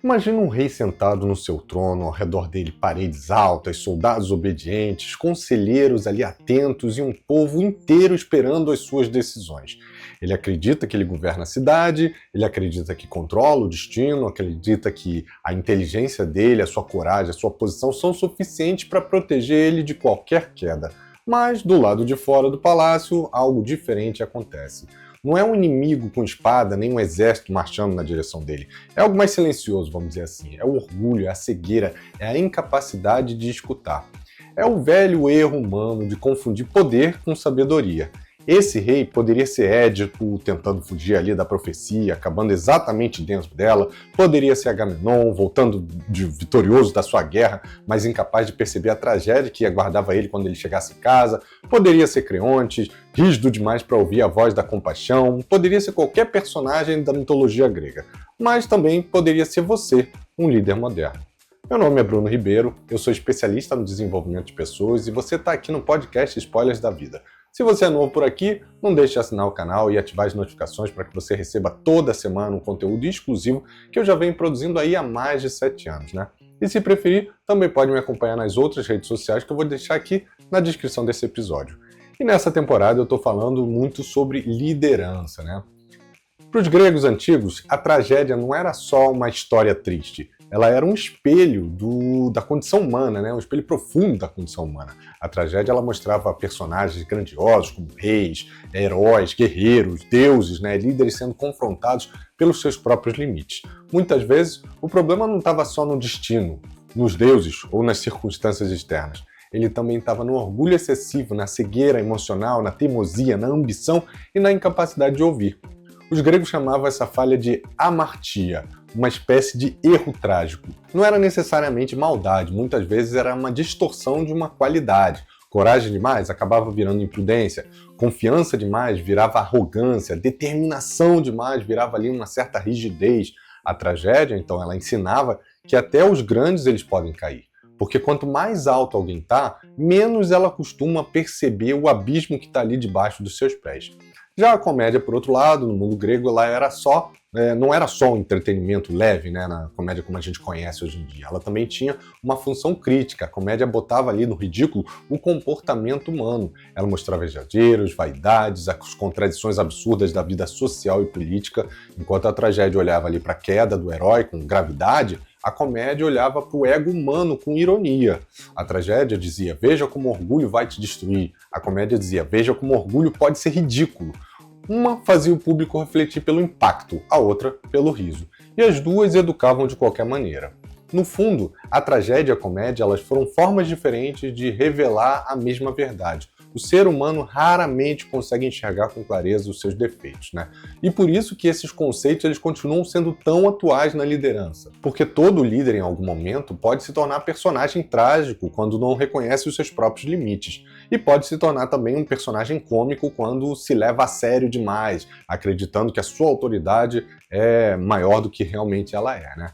Imagina um rei sentado no seu trono, ao redor dele paredes altas, soldados obedientes, conselheiros ali atentos e um povo inteiro esperando as suas decisões. Ele acredita que ele governa a cidade, ele acredita que controla o destino, acredita que a inteligência dele, a sua coragem, a sua posição são suficientes para proteger ele de qualquer queda. Mas do lado de fora do palácio, algo diferente acontece. Não é um inimigo com espada, nem um exército marchando na direção dele. É algo mais silencioso, vamos dizer assim. É o orgulho, é a cegueira, é a incapacidade de escutar. É o velho erro humano de confundir poder com sabedoria. Esse rei poderia ser Édipo, tentando fugir ali da profecia, acabando exatamente dentro dela. Poderia ser Agamenon, voltando vitorioso da sua guerra, mas incapaz de perceber a tragédia que aguardava ele quando ele chegasse em casa. Poderia ser Creonte, rígido demais para ouvir a voz da compaixão. Poderia ser qualquer personagem da mitologia grega. Mas também poderia ser você, um líder moderno. Meu nome é Bruno Ribeiro, eu sou especialista no desenvolvimento de pessoas e você está aqui no podcast Spoilers da Vida. Se você é novo por aqui, não deixe de assinar o canal e ativar as notificações para que você receba toda semana um conteúdo exclusivo que eu já venho produzindo aí há mais de 7 anos, né? E se preferir, também pode me acompanhar nas outras redes sociais que eu vou deixar aqui na descrição desse episódio. E nessa temporada eu estou falando muito sobre liderança, né? Para os gregos antigos, a tragédia não era só uma história triste. Ela era um espelho da condição humana, né? Um espelho profundo da condição humana. A tragédia ela mostrava personagens grandiosos como reis, heróis, guerreiros, deuses, né? Líderes sendo confrontados pelos seus próprios limites. Muitas vezes, o problema não estava só no destino, nos deuses ou nas circunstâncias externas. Ele também estava no orgulho excessivo, na cegueira emocional, na teimosia, na ambição e na incapacidade de ouvir. Os gregos chamavam essa falha de amartia, uma espécie de erro trágico. Não era necessariamente maldade, muitas vezes era uma distorção de uma qualidade. Coragem demais acabava virando imprudência, confiança demais virava arrogância, determinação demais virava ali uma certa rigidez. A tragédia, então, ela ensinava que até os grandes eles podem cair. Porque quanto mais alto alguém está, menos ela costuma perceber o abismo que está ali debaixo dos seus pés. Já a comédia, por outro lado, no mundo grego, ela não era só um entretenimento leve, né, na comédia como a gente conhece hoje em dia. Ela também tinha uma função crítica. A comédia botava ali no ridículo o comportamento humano. Ela mostrava exageros, vaidades, as contradições absurdas da vida social e política. Enquanto a tragédia olhava ali para a queda do herói com gravidade, a comédia olhava para o ego humano com ironia. A tragédia dizia, veja como orgulho vai te destruir. A comédia dizia, veja como orgulho pode ser ridículo. Uma fazia o público refletir pelo impacto, a outra pelo riso. E as duas educavam de qualquer maneira. No fundo, a tragédia e a comédia elas foram formas diferentes de revelar a mesma verdade. O ser humano raramente consegue enxergar com clareza os seus defeitos, né? E por isso que esses conceitos eles continuam sendo tão atuais na liderança. Porque todo líder, em algum momento, pode se tornar personagem trágico quando não reconhece os seus próprios limites. E pode se tornar também um personagem cômico quando se leva a sério demais, acreditando que a sua autoridade é maior do que realmente ela é, né?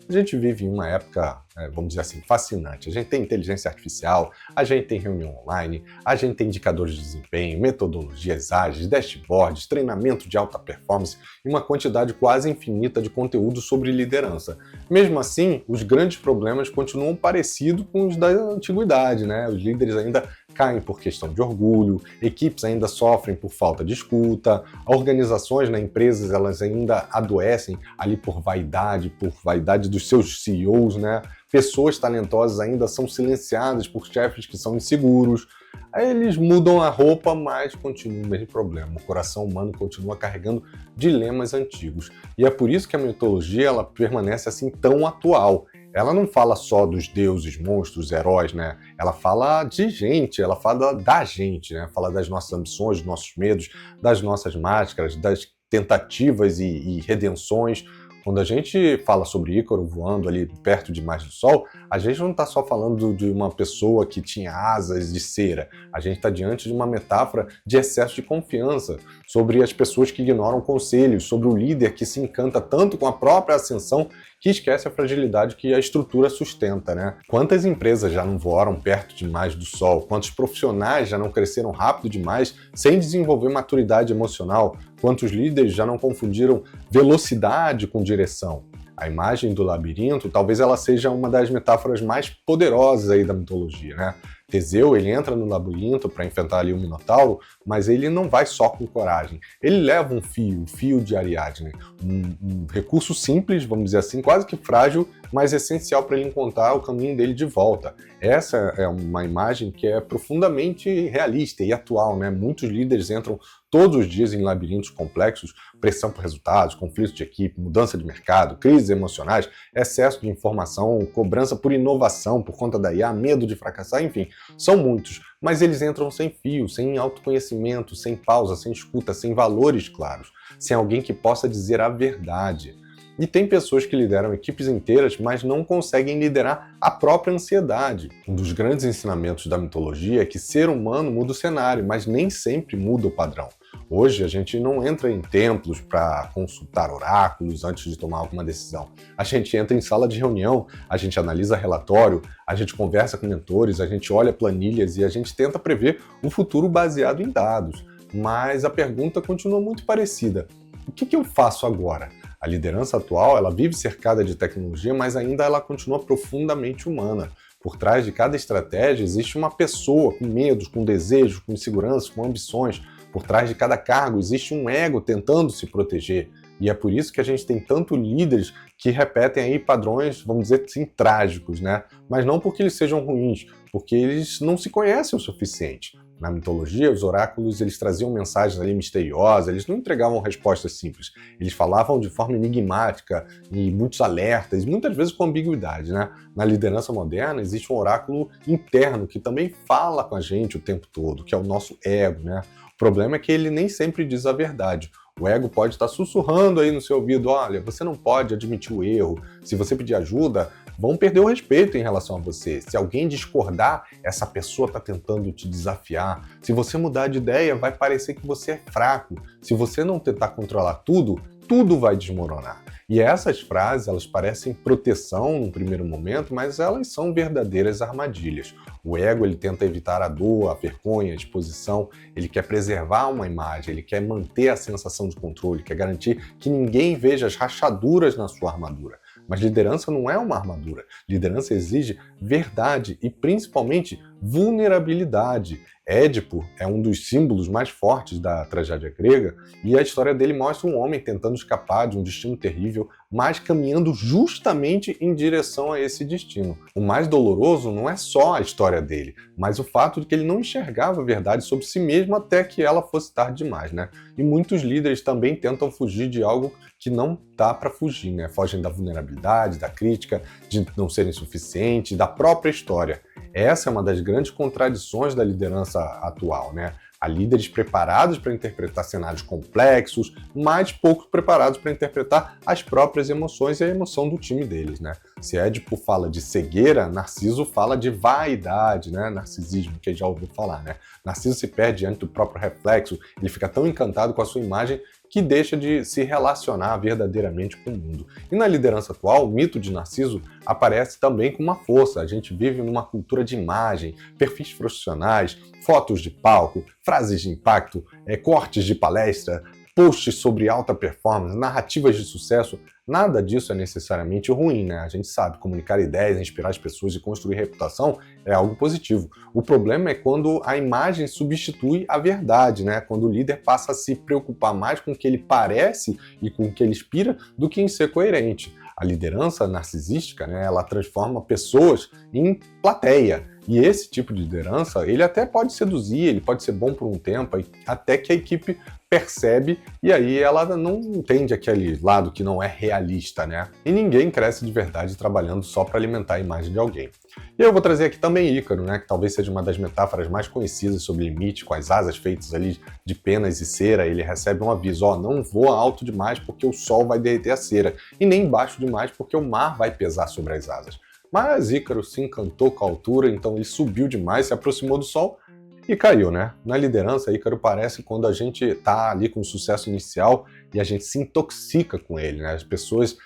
A gente vive em uma época, vamos dizer assim, fascinante. A gente tem inteligência artificial, a gente tem reunião online, a gente tem indicadores de desempenho, metodologias ágeis, dashboards, treinamento de alta performance e uma quantidade quase infinita de conteúdo sobre liderança. Mesmo assim, os grandes problemas continuam parecidos com os da antiguidade, né? Os líderes ainda caem por questão de orgulho, equipes ainda sofrem por falta de escuta, organizações, né, empresas, elas ainda adoecem ali por vaidade dos seus CEOs, né? Pessoas talentosas ainda são silenciadas por chefes que são inseguros. Aí eles mudam a roupa, mas continua o mesmo problema. O coração humano continua carregando dilemas antigos. E é por isso que a mitologia ela permanece assim tão atual. Ela não fala só dos deuses, monstros, heróis, né? Ela fala de gente, ela fala da gente, né? Fala das nossas ambições, dos nossos medos, das nossas máscaras, das tentativas e redenções. Quando a gente fala sobre Ícaro voando ali perto demais do Sol, a gente não está só falando de uma pessoa que tinha asas de cera. A gente está diante de uma metáfora de excesso de confiança, sobre as pessoas que ignoram conselhos, sobre o líder que se encanta tanto com a própria ascensão que esquece a fragilidade que a estrutura sustenta, né? Quantas empresas já não voaram perto demais do Sol? Quantos profissionais já não cresceram rápido demais sem desenvolver maturidade emocional? Quantos líderes já não confundiram velocidade com direção? A imagem do labirinto, talvez ela seja uma das metáforas mais poderosas aí da mitologia, né? Teseu, ele entra no labirinto para enfrentar ali o Minotauro, mas ele não vai só com coragem. Ele leva um fio de Ariadne, um recurso simples, vamos dizer assim, quase que frágil, mas essencial para ele encontrar o caminho dele de volta. Essa é uma imagem que é profundamente realista e atual, né? Muitos líderes entram todos os dias em labirintos complexos, pressão por resultados, conflitos de equipe, mudança de mercado, crises emocionais, excesso de informação, cobrança por inovação por conta da IA, medo de fracassar, enfim, são muitos, mas eles entram sem fio, sem autoconhecimento, sem pausa, sem escuta, sem valores claros, sem alguém que possa dizer a verdade. E tem pessoas que lideram equipes inteiras, mas não conseguem liderar a própria ansiedade. Um dos grandes ensinamentos da mitologia é que ser humano muda o cenário, mas nem sempre muda o padrão. Hoje a gente não entra em templos para consultar oráculos antes de tomar alguma decisão. A gente entra em sala de reunião, a gente analisa relatório, a gente conversa com mentores, a gente olha planilhas e a gente tenta prever o futuro baseado em dados. Mas a pergunta continua muito parecida. O que eu faço agora? A liderança atual, ela vive cercada de tecnologia, mas ainda ela continua profundamente humana. Por trás de cada estratégia existe uma pessoa com medos, com desejos, com inseguranças, com ambições. Por trás de cada cargo existe um ego tentando se proteger. E é por isso que a gente tem tanto líderes que repetem aí padrões, vamos dizer assim, trágicos, né? Mas não porque eles sejam ruins, porque eles não se conhecem o suficiente. Na mitologia, os oráculos eles traziam mensagens ali misteriosas, eles não entregavam respostas simples. Eles falavam de forma enigmática e muitos alertas, muitas vezes com ambiguidade, né? Na liderança moderna existe um oráculo interno que também fala com a gente o tempo todo, que é o nosso ego, né? O problema é que ele nem sempre diz a verdade. O ego pode estar sussurrando aí no seu ouvido, olha, você não pode admitir o erro, se você pedir ajuda, vão perder o respeito em relação a você. Se alguém discordar, essa pessoa está tentando te desafiar. Se você mudar de ideia, vai parecer que você é fraco. Se você não tentar controlar tudo, tudo vai desmoronar. E essas frases, elas parecem proteção no primeiro momento, mas elas são verdadeiras armadilhas. O ego, ele tenta evitar a dor, a vergonha, a exposição, ele quer preservar uma imagem, ele quer manter a sensação de controle, quer garantir que ninguém veja as rachaduras na sua armadura. Mas liderança não é uma armadura. Liderança exige verdade e, principalmente, vulnerabilidade. Édipo é um dos símbolos mais fortes da tragédia grega e a história dele mostra um homem tentando escapar de um destino terrível, mas caminhando justamente em direção a esse destino. O mais doloroso não é só a história dele, mas o fato de que ele não enxergava a verdade sobre si mesmo até que ela fosse tarde demais, né? E muitos líderes também tentam fugir de algo que não dá para fugir, né? Fogem da vulnerabilidade, da crítica, de não serem suficientes, da própria história. Essa é uma das grandes contradições da liderança atual, né? Há líderes preparados para interpretar cenários complexos, mas poucos preparados para interpretar as próprias emoções e a emoção do time deles, né? Se Édipo fala de cegueira, Narciso fala de vaidade, né? Narcisismo, que já ouviu falar, né? Narciso se perde diante do próprio reflexo, ele fica tão encantado com a sua imagem que deixa de se relacionar verdadeiramente com o mundo. E na liderança atual, o mito de Narciso aparece também com uma força. A gente vive numa cultura de imagem, perfis profissionais, fotos de palco, frases de impacto, cortes de palestra, posts sobre alta performance, narrativas de sucesso. Nada disso é necessariamente ruim, né? A gente sabe, comunicar ideias, inspirar as pessoas e construir reputação é algo positivo. O problema é quando a imagem substitui a verdade, né? Quando o líder passa a se preocupar mais com o que ele parece e com o que ele inspira do que em ser coerente. A liderança narcisística, né, ela transforma pessoas em plateia. E esse tipo de liderança, ele até pode seduzir, ele pode ser bom por um tempo, até que a equipe percebe e aí ela não entende aquele lado que não é realista, né? E ninguém cresce de verdade trabalhando só para alimentar a imagem de alguém. E eu vou trazer aqui também Ícaro, né, que talvez seja uma das metáforas mais conhecidas sobre limite, com as asas feitas ali de penas e cera. Ele recebe um aviso, ó, não voa alto demais porque o sol vai derreter a cera, e nem baixo demais porque o mar vai pesar sobre as asas. Mas Ícaro se encantou com a altura, então ele subiu demais, se aproximou do sol e caiu, né? Na liderança, Ícaro parece quando a gente tá ali com o sucesso inicial e a gente se intoxica com ele, né? As pessoas,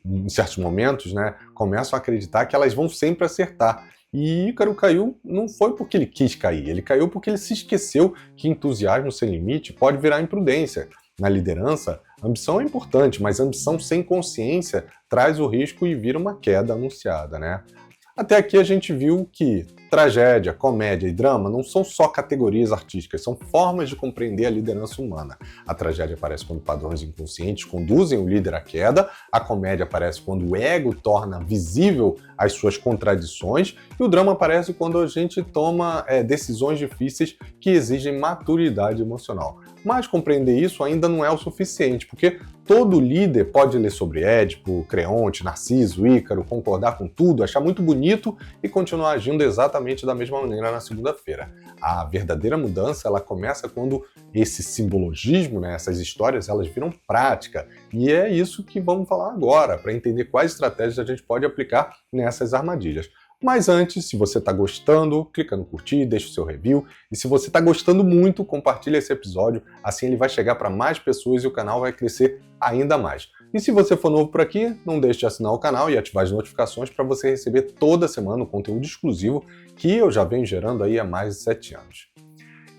em certos momentos, né, começam a acreditar que elas vão sempre acertar. E Ícaro caiu não foi porque ele quis cair, ele caiu porque ele se esqueceu que entusiasmo sem limite pode virar imprudência. Na liderança, Ambição é importante, mas ambição sem consciência traz o risco e vira uma queda anunciada, né? Até aqui a gente viu que tragédia, comédia e drama não são só categorias artísticas, são formas de compreender a liderança humana. A tragédia aparece quando padrões inconscientes conduzem o líder à queda, a comédia aparece quando o ego torna visível as suas contradições, e o drama aparece quando a gente toma decisões difíceis que exigem maturidade emocional. Mas compreender isso ainda não é o suficiente, porque todo líder pode ler sobre Édipo, Creonte, Narciso, Ícaro, concordar com tudo, achar muito bonito e continuar agindo exatamente da mesma maneira na segunda-feira. A verdadeira mudança ela começa quando esse simbologismo, né, essas histórias, elas viram prática. E é isso que vamos falar agora, para entender quais estratégias a gente pode aplicar nessas armadilhas. Mas antes, se você está gostando, clica no curtir, deixa o seu review. E se você está gostando muito, compartilha esse episódio, assim ele vai chegar para mais pessoas e o canal vai crescer ainda mais. E se você for novo por aqui, não deixe de assinar o canal e ativar as notificações para você receber toda semana um conteúdo exclusivo que eu já venho gerando aí há mais de 7 anos.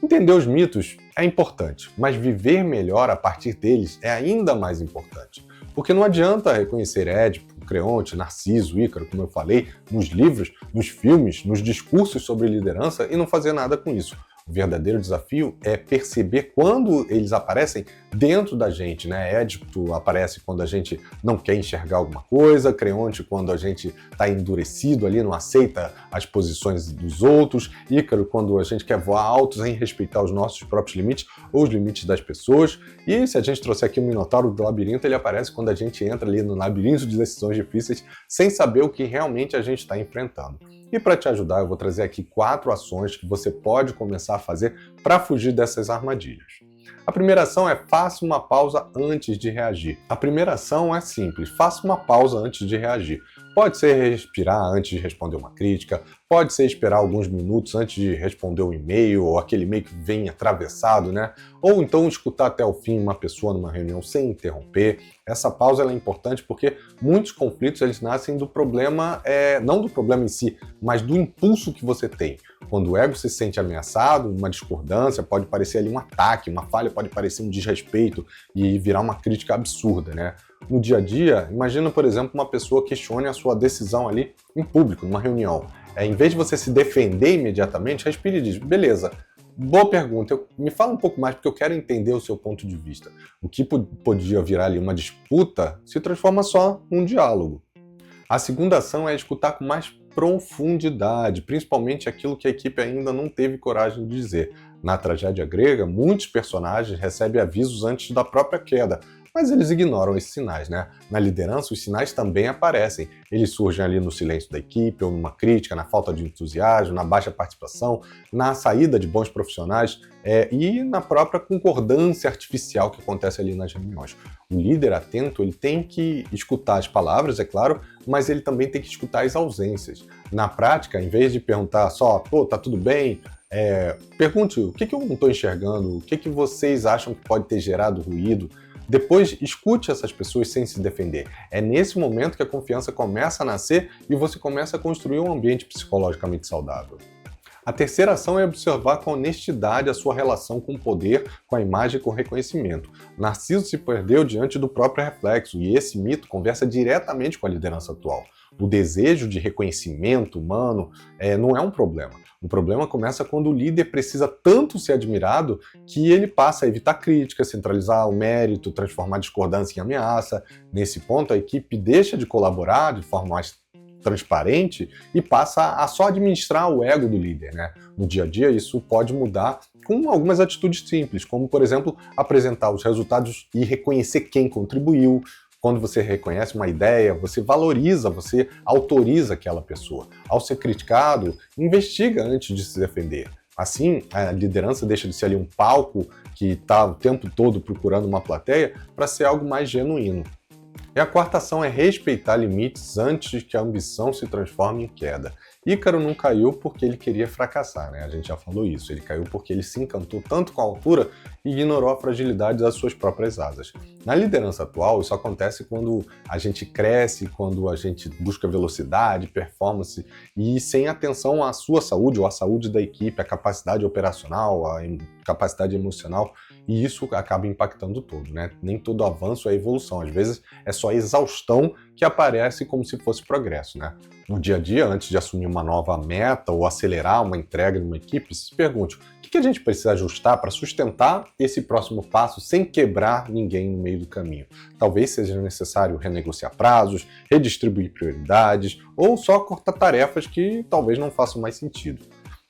Entender os mitos é importante, mas viver melhor a partir deles é ainda mais importante. Porque não adianta reconhecer Édipo, Creonte, Narciso, Ícaro, como eu falei, nos livros, nos filmes, nos discursos sobre liderança e não fazer nada com isso. O verdadeiro desafio é perceber quando eles aparecem dentro da gente, né? Édipo aparece quando a gente não quer enxergar alguma coisa, Creonte quando a gente está endurecido ali, não aceita as posições dos outros, Ícaro quando a gente quer voar alto sem respeitar os nossos próprios limites ou os limites das pessoas. E se a gente trouxer aqui o Minotauro do labirinto, ele aparece quando a gente entra ali no labirinto de decisões difíceis sem saber o que realmente a gente está enfrentando. E para te ajudar, eu vou trazer aqui 4 ações que você pode começar a fazer para fugir dessas armadilhas. A primeira ação é faça uma pausa antes de reagir. A primeira ação é simples, faça uma pausa antes de reagir. Pode ser respirar antes de responder uma crítica, pode ser esperar alguns minutos antes de responder um e-mail ou aquele e-mail que vem atravessado, né? Ou então escutar até o fim uma pessoa numa reunião sem interromper. Essa pausa ela é importante porque muitos conflitos eles nascem do problema, não do problema em si, mas do impulso que você tem. Quando o ego se sente ameaçado, uma discordância pode parecer ali um ataque, uma falha pode parecer um desrespeito e virar uma crítica absurda, né? No dia a dia, imagina, por exemplo, uma pessoa questione a sua decisão ali em público, numa reunião. Em vez de você se defender imediatamente, respire e diz, beleza, boa pergunta, me fala um pouco mais porque eu quero entender o seu ponto de vista. O que podia virar ali uma disputa se transforma só num diálogo. A segunda ação é escutar com mais profundidade, principalmente aquilo que a equipe ainda não teve coragem de dizer. Na tragédia grega, muitos personagens recebem avisos antes da própria queda, mas eles ignoram esses sinais, né? Na liderança, os sinais também aparecem. Eles surgem ali no silêncio da equipe, ou numa crítica, na falta de entusiasmo, na baixa participação, na saída de bons profissionais e na própria concordância artificial que acontece ali nas reuniões. O líder atento, ele tem que escutar as palavras, é claro, mas ele também tem que escutar as ausências. Na prática, em vez de perguntar só, pô, tá tudo bem? Pergunte o que eu não estou enxergando, o que vocês acham que pode ter gerado ruído. Depois, escute essas pessoas sem se defender. É nesse momento que a confiança começa a nascer e você começa a construir um ambiente psicologicamente saudável. A terceira ação é observar com honestidade a sua relação com o poder, com a imagem e com o reconhecimento. Narciso se perdeu diante do próprio reflexo e esse mito conversa diretamente com a liderança atual. O desejo de reconhecimento humano não é um problema. O problema começa quando o líder precisa tanto ser admirado que ele passa a evitar críticas, centralizar o mérito, transformar a discordância em ameaça. Nesse ponto, a equipe deixa de colaborar de forma mais transparente e passa a só administrar o ego do líder, né? No dia a dia, isso pode mudar com algumas atitudes simples, como, por exemplo, apresentar os resultados e reconhecer quem contribuiu. Quando você reconhece uma ideia, você valoriza, você autoriza aquela pessoa. Ao ser criticado, investiga antes de se defender. Assim, a liderança deixa de ser ali um palco que está o tempo todo procurando uma plateia para ser algo mais genuíno. E a quarta ação é respeitar limites antes que a ambição se transforme em queda. Ícaro não caiu porque ele queria fracassar, né? A gente já falou isso. Ele caiu porque ele se encantou tanto com a altura e ignorou a fragilidade das suas próprias asas. Na liderança atual, isso acontece quando a gente cresce, quando a gente busca velocidade, performance e sem atenção à sua saúde ou à saúde da equipe, à capacidade operacional, à capacidade emocional, e isso acaba impactando todo, né? Nem todo avanço é evolução, às vezes é só exaustão que aparece como se fosse progresso, né? No dia a dia, antes de assumir uma nova meta ou acelerar uma entrega numa equipe, se pergunte: o que a gente precisa ajustar para sustentar esse próximo passo sem quebrar ninguém no meio do caminho? Talvez seja necessário renegociar prazos, redistribuir prioridades ou só cortar tarefas que talvez não façam mais sentido.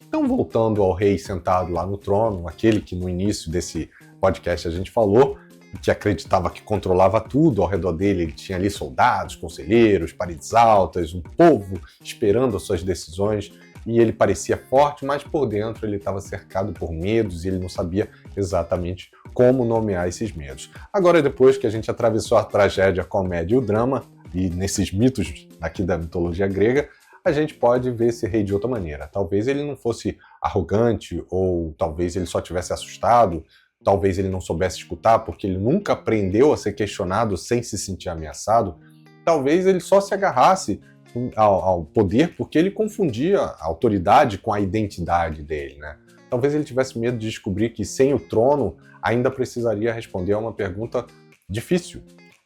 Então, voltando ao rei sentado lá no trono, aquele que no início desse podcast a gente falou, que acreditava que controlava tudo ao redor dele, ele tinha ali soldados, conselheiros, paredes altas, um povo esperando as suas decisões, e ele parecia forte, mas por dentro ele estava cercado por medos e ele não sabia exatamente como nomear esses medos. Agora, depois que a gente atravessou a tragédia, a comédia e o drama, e nesses mitos aqui da mitologia grega, a gente pode ver esse rei de outra maneira. Talvez ele não fosse arrogante, ou talvez ele só tivesse assustado, talvez ele não soubesse escutar porque ele nunca aprendeu a ser questionado sem se sentir ameaçado. Talvez ele só se agarrasse ao poder porque ele confundia a autoridade com a identidade dele, né? Talvez ele tivesse medo de descobrir que sem o trono ainda precisaria responder a uma pergunta difícil.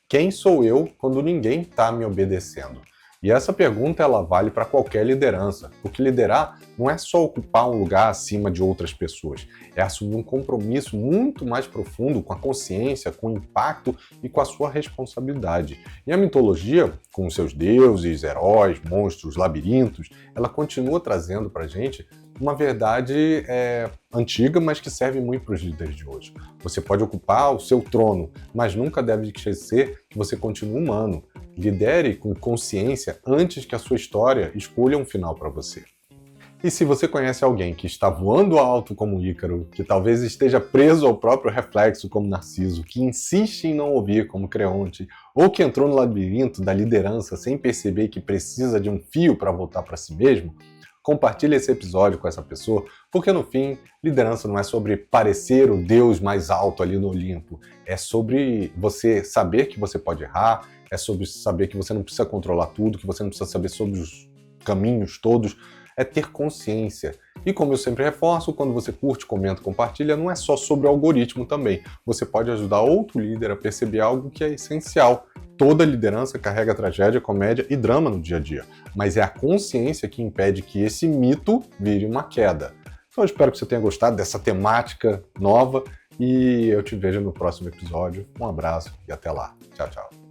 Quem sou eu quando ninguém está me obedecendo? E essa pergunta ela vale para qualquer liderança, porque liderar não é só ocupar um lugar acima de outras pessoas, é assumir um compromisso muito mais profundo com a consciência, com o impacto e com a sua responsabilidade. E a mitologia, com seus deuses, heróis, monstros, labirintos, ela continua trazendo para a gente uma verdade antiga, mas que serve muito para os líderes de hoje. Você pode ocupar o seu trono, mas nunca deve esquecer que você continua humano. Lidere com consciência antes que a sua história escolha um final para você. E se você conhece alguém que está voando alto como Ícaro, que talvez esteja preso ao próprio reflexo como Narciso, que insiste em não ouvir como Creonte, ou que entrou no labirinto da liderança sem perceber que precisa de um fio para voltar para si mesmo, compartilhe esse episódio com essa pessoa, porque no fim, liderança não é sobre parecer o Deus mais alto ali no Olimpo, é sobre você saber que você pode errar, é sobre saber que você não precisa controlar tudo, que você não precisa saber sobre os caminhos todos, é ter consciência. E como eu sempre reforço, quando você curte, comenta, compartilha, não é só sobre o algoritmo também. Você pode ajudar outro líder a perceber algo que é essencial. Toda liderança carrega tragédia, comédia e drama no dia a dia, mas é a consciência que impede que esse mito vire uma queda. Então eu espero que você tenha gostado dessa temática nova e eu te vejo no próximo episódio. Um abraço e até lá. Tchau, tchau.